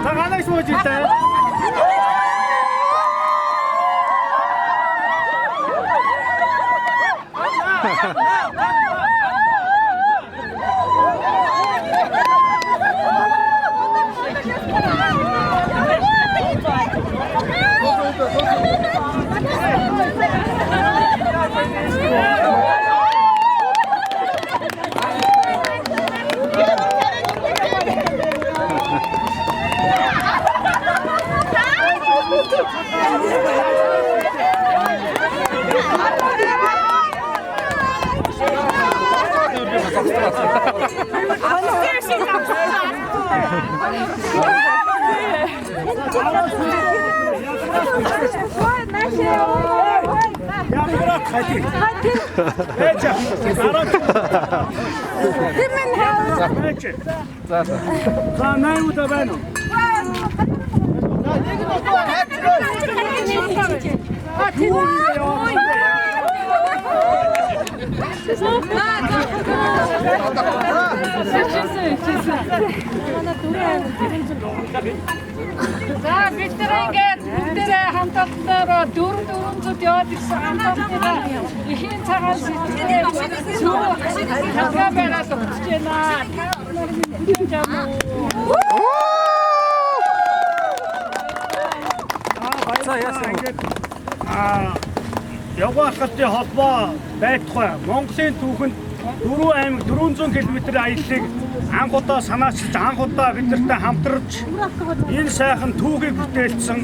За ганаа сууж иртэй. За найуда байна уу? За бид тэр ингээд бүгдээ хамтдаа дөрөв яваад ирсэн хамтдаа ихийн цагаан сэтгэлээ хангаа байгаад өгч байна. Явгaalхалтын холбоо байтугай Монголын түүхэнд 4 аймаг 400 км аяллыг анх удаа санаачилж анх удаа биднэртэй хамтарч энэ сайхан түүхийг бүтээлсэн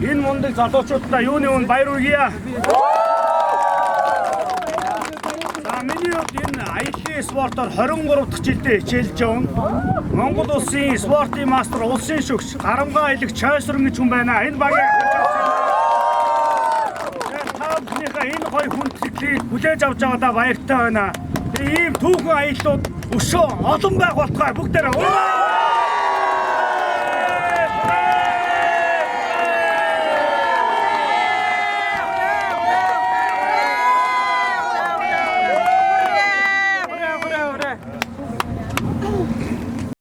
энэ мундаг залуучуудаа юуны өмнө баяр хүргье. За миний хувьд энэ аяллын спортоор 23 дахь жилдээ хичээлж явна. Монгол улсын спортын мастер улсын шөгч Гарамгаа аялагч Чойсрон гэж хүн байна. Энэ багийн энэ гоё хүндлэлийг хүлээж авч байгаадаа баяртай байна. Тэгээ ийм түүхэн аяллууд өшөө олон байх болтугай бүгдээрээ